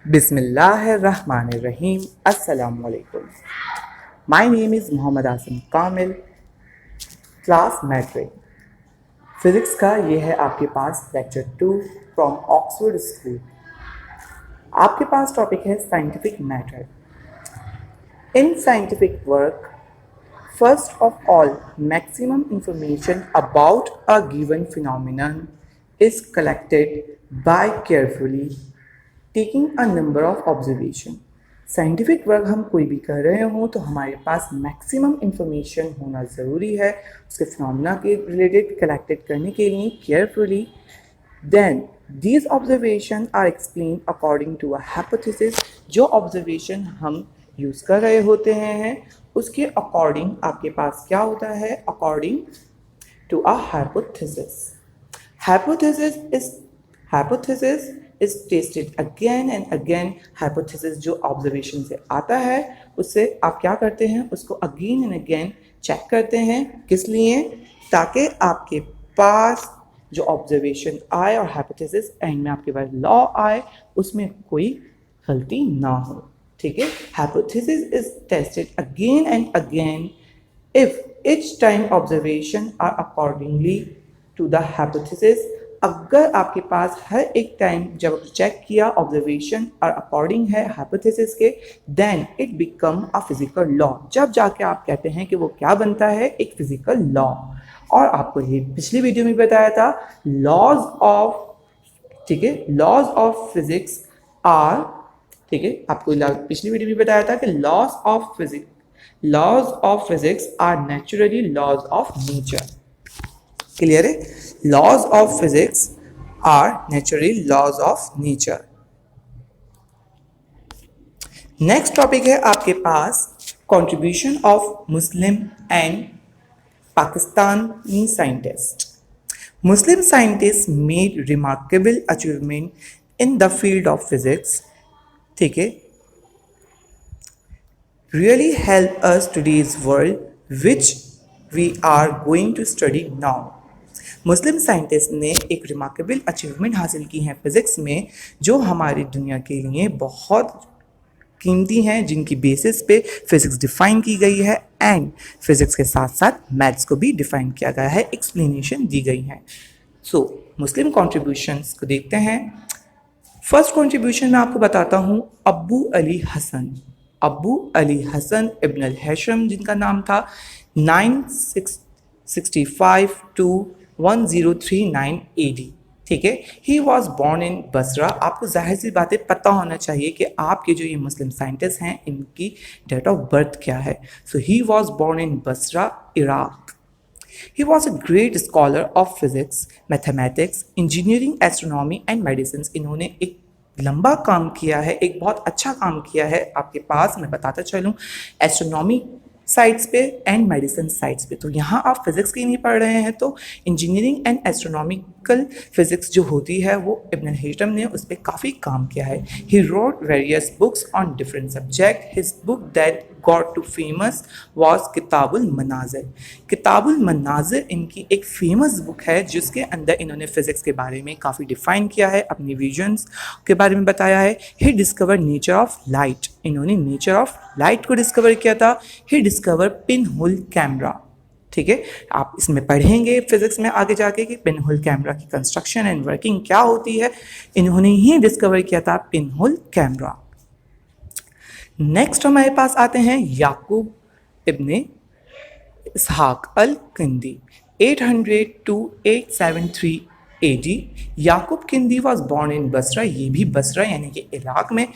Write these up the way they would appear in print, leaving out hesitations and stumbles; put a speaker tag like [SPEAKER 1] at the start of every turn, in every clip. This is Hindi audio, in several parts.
[SPEAKER 1] Bismillahirrahmanirrahim. Assalamualaikum. My name is Mohammad Asim Kamil, class matric physics का ये है आपके पास लेक्चर 2 फ्रॉम ऑक्सफोर्ड स्कूल। आपके पास टॉपिक है scientific matter. In scientific work, first of all, maximum information about a given phenomenon is collected by carefully taking a number of observation। Scientific work हम कोई भी कर रहे हों तो हमारे पास मैक्सिमम इंफॉर्मेशन होना ज़रूरी है उसके फिनोमेना के रिलेटेड कलेक्टेड करने के लिए carefully. Then these observation are explain according to a hypothesis. जो ऑब्जर्वेशन हम यूज़ कर रहे होते हैं उसके अकॉर्डिंग आपके पास क्या होता है, according to a hypothesis. Hypothesis is tested again and again. Hypothesis जो ऑब्जर्वेशन से आता है उससे आप क्या करते हैं, उसको अगेन एंड अगेन चेक करते हैं। किस लिए? ताकि आपके पास जो ऑब्जर्वेशन आए और हाइपोथेसिस एंड में आपके पास लॉ आए उसमें कोई गलती ना हो। ठीक है, hypothesis is tested again and again if each time observation are accordingly to the hypothesis. अगर आपके पास हर एक टाइम जब चेक किया ऑब्जर्वेशन और अकॉर्डिंग है हाइपोथेसिस के, then it become a physical law. जब जाके आप कहते हैं कि वो क्या बनता है, एक फिजिकल लॉ। और आपको ये पिछली वीडियो में बताया था लॉज ऑफ, ठीक है, लॉज ऑफ फिजिक्स आर, ठीक है, आपको पिछली वीडियो में बताया था कि laws of physics are naturally laws of nature. Clear है? Laws of physics are naturally laws of nature. Next topic है आपके पास contribution of Muslim and Pakistani scientist. Muslim scientists made remarkable achievement in the field of physics, ठीक है, really help us today's world which we are going to study now। Muslim scientist ने एक रिमार्केबल अचीवमेंट हासिल की है फिज़िक्स में जो हमारी दुनिया के लिए बहुत कीमती हैं, जिनकी बेसिस पे फिज़िक्स डिफ़ाइन की गई है एंड फिज़िक्स के साथ साथ मैथ्स को भी डिफ़ाइन किया गया है, एक्सप्लेनेशन दी गई है। सो मुस्लिम कॉन्ट्रीब्यूशंस को देखते हैं। फर्स्ट कॉन्ट्रीब्यूशन मैं आपको बताता हूँ अब्बू अली हसन इब्न अल हैशम, जिनका नाम था 965 to 1039 AD। ठीक है, he was born in Basra. आपको जाहिर सी बातें पता होना चाहिए कि आपके जो ये मुस्लिम साइंटिस्ट हैं इनकी डेट ऑफ बर्थ क्या है। So he was born in Basra, Iraq. He was a great scholar of physics, mathematics, engineering, astronomy and medicines। इन्होंने एक लंबा काम किया है, एक बहुत अच्छा काम किया है आपके पास मैं बताता चलूँ एस्ट्रोनॉमी साइड्स पे एंड मेडिसिन साइड्स पे। तो यहाँ आप फिज़िक्स की नहीं पढ़ रहे हैं तो इंजीनियरिंग एंड एस्ट्रोनॉमिकल फिज़िक्स जो होती है वो इब्न हैशम ने उस पर काफ़ी काम किया है। He wrote various books on different subject. His book that got to famous was Kitab al Manazir. Kitab al Manazir इनकी एक फेमस बुक है जिसके अंदर इन्होंने फिज़िक्स के बारे में काफ़ी डिफ़ाइन किया है, अपनी विजन्स के बारे में बताया है। ही डिस्कवर नेचर ऑफ लाइट। इन्होंने नेचर ऑफ लाइट को डिस्कवर किया था। ही डिस्कवर पिन होल कैमरा। ठीक है, आप इसमें पढ़ेंगे फिजिक्स में आगे जाके कि पिन होल कैमरा की कंस्ट्रक्शन एंड वर्किंग क्या होती है। इन्होंने ही डिस्कवर किया था पिन होल कैमरा। नेक्स्ट हमारे पास आते हैं Yaqub ibn Ishaq al Kindi 800 to 873 AD। Yaqub Kindi was born in Basra. ये भी बसरा यानी कि इराक में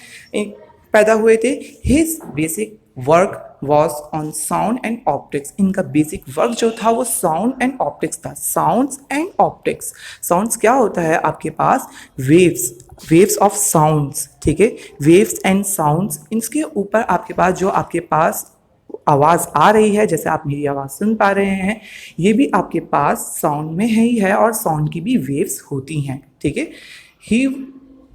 [SPEAKER 1] पैदा हुए थे। His basic work was on sound and optics. इनका बेसिक वर्क जो था वो साउंड एंड ऑप्टिक्स था। साउंड्स एंड ऑप्टिक्स, साउंड्स क्या होता है आपके पास, वेव्स ऑफ साउंड्स। ठीक है, वेव्स एंड साउंड्स, इसके ऊपर आपके पास जो आपके पास आवाज़ आ रही है, जैसे आप मेरी आवाज़ सुन पा रहे हैं, ये भी आपके पास साउंड में ही है और साउंड की भी वेव्स होती हैं। ठीक है,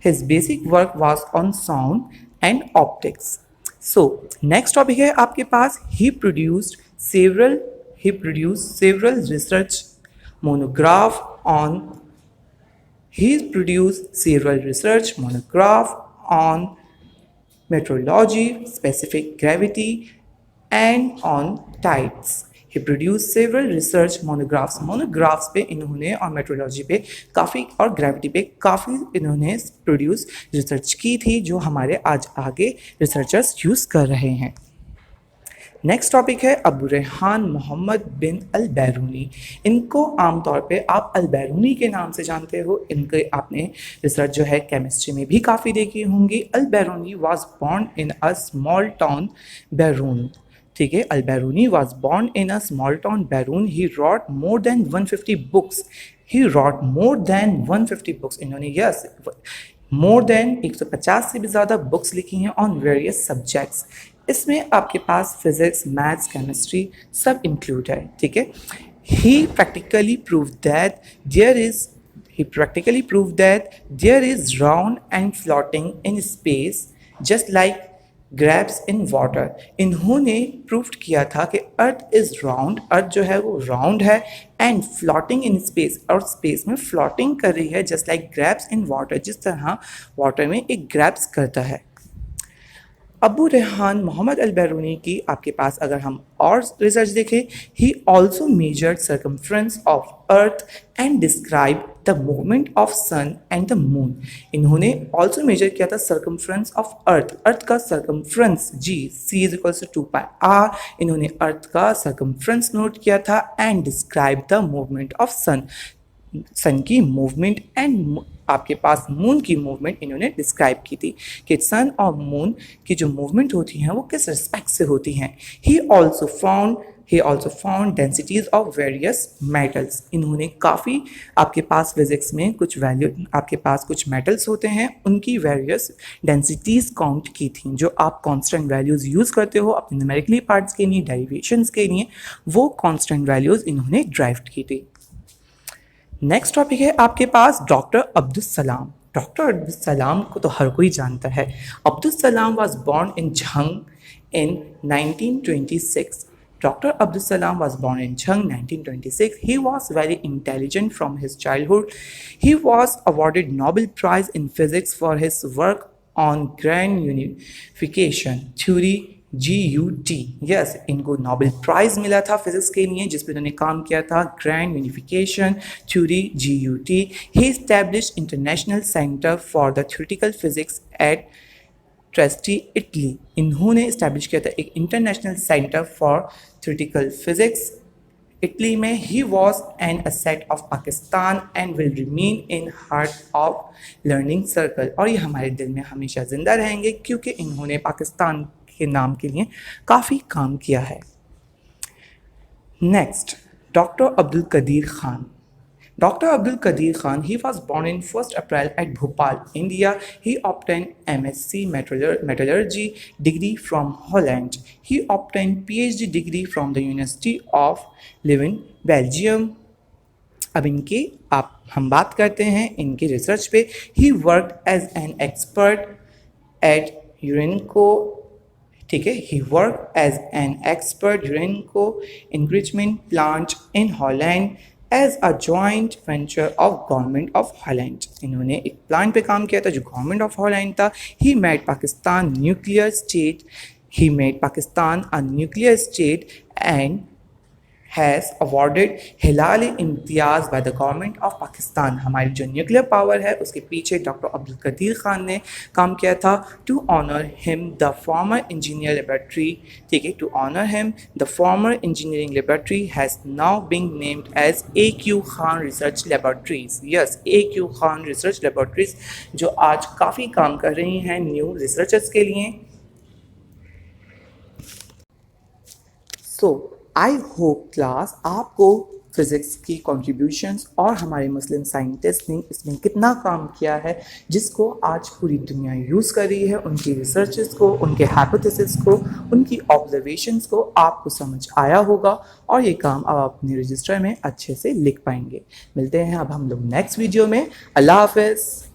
[SPEAKER 1] his basic work was on sound and optics. So next topic है आपके पास he produced several research monograph on meteorology, specific gravity, and on tides. He produced several research monographs. Monographs पे इन्होंने और मेट्रोलॉजी पे काफ़ी और ग्रेविटी पे काफ़ी इन्होंने प्रोड्यूस रिसर्च की थी जो हमारे आज आगे रिसर्चर्स यूज़ कर रहे हैं। नेक्स्ट टॉपिक है अबू रेहान मोहम्मद बिन अल बैरूनी। इनको आमतौर पे आप अल बैरूनी के नाम से जानते हो। इनके आपने रिसर्च जो है केमिस्ट्री में भी काफ़ी देखी होंगी। Al Biruni was born in a small town Birun. ठीक है, Al Biruni was born in a small town Birun. He wrote more than 150 books. He wrote more than 150 books. इन्होंने यस मोर देन 150 से भी ज़्यादा बुक्स लिखी हैं ऑन वेरियस सब्जेक्ट्स। इसमें आपके पास फिजिक्स, मैथ्स, केमिस्ट्री सब इंक्लूड है। ठीक है, he practically prove that there is round and floating in space just like grabs in water. इन्होंने प्रूव किया था कि अर्थ इज राउंड, अर्थ जो है वो राउंड है, एंड फ्लोटिंग इन स्पेस, और स्पेस में फ्लोटिंग कर रही है just like grabs in water, जिस तरह वाटर में एक ग्रैब्स करता है। अबू रेहान मोहम्मद अल बैरूनी की आपके पास अगर हम और रिसर्च देखें, he also measured circumference of earth and describe the movement of sun and the moon. इन्होंने ऑल्सो मेजर किया था सर्कमफ्रेंस ऑफ अर्थ, अर्थ का circumference G C is equals to 2πr। इन्होंने अर्थ का सर्कमफ्रेंस नोट किया था and describe the movement of sun, sun की मूवमेंट एंड आपके पास मून की मूवमेंट इन्होंने डिस्क्राइब की थी कि सन और मून की जो मूवमेंट होती हैं वो किस रिस्पेक्ट से होती हैं। He also found densities of various metals. इन्होंने काफ़ी आपके पास फिजिक्स में कुछ वैल्यू, आपके पास कुछ मेटल्स होते हैं, उनकी वेरियस डेंसिटीज काउंट की थी। जो आप कांस्टेंट वैल्यूज़ यूज़ करते हो अपने न्यूमेरिकली पार्ट्स के लिए, डेरिवेशंस के लिए, वो कांस्टेंट वैल्यूज़ इन्होंने ड्राइव की थी। नेक्स्ट टॉपिक है आपके पास डॉक्टर अब्दुल सलाम। डॉक्टर अब्दुल सलाम को तो हर कोई जानता है। Abdul Salam was born in Jhang in 1926। Dr. Abdul Salam was born in Chang, 1926. He was very intelligent from his childhood. He was awarded Nobel Prize in Physics for his work on grand unification theory GUT। Yes, इनको नोबेल प्राइज मिला था फिजिक्स के लिए जिस पर उन्होंने काम किया था, grand unification theory GUT। He established international centre for the theoretical physics at Trieste, Italy. इन्होंने इस्टेब्लिश किया था एक international centre for theoretical physics Italy में। He was an asset of Pakistan and will remain in heart of learning circle. और ये हमारे दिल में हमेशा ज़िंदा रहेंगे क्योंकि इन्होंने पाकिस्तान के नाम के लिए काफ़ी काम किया है। Next, doctor Abdul Qadir Khan. Dr. Abdul Qadir Khan, he was born in 1st April at Bhopal, India. He obtained MSc Metallurgy degree from Holland. He obtained PhD degree from the University of Leuven, Belgium. अब इनकी हम बात करते हैं इनकी रिसर्च पे। He worked as an expert at Urenco। ठीक है, he worked as an expert Urenco enrichment plant in Holland as a joint venture of government of Holland. इन्होंने एक प्लान पे काम किया था जो गवर्नमेंट ऑफ हॉलैंड था। He made Pakistan nuclear state and has awarded Hilal Imtiaz by the government of Pakistan. हमारी जो न्यूक्लियर पावर है उसके पीछे डॉक्टर अब्दुल कदीर खान ने काम किया था। To honour him the former engineer laboratory. ठीक है, to honour him the former engineering laboratory has now being named as AQ Khan research laboratories. Yes, AQ Khan research laboratories जो आज काफ़ी काम कर रही हैं न्यू रिसर्चर्स के लिए। सो आई होप क्लास आपको फिज़िक्स की कॉन्ट्रीब्यूशंस और हमारे मुस्लिम साइंटिस्ट ने इसमें कितना काम किया है जिसको आज पूरी दुनिया यूज़ कर रही है, उनकी रिसर्चेस को, उनके हाइपोथेसिस को, उनकी ऑब्जर्वेशंस को आपको समझ आया होगा और ये काम आप अपने रजिस्टर में अच्छे से लिख पाएंगे। मिलते हैं अब हम लोग नेक्स्ट वीडियो में। अल्लाह हाफ़िज़।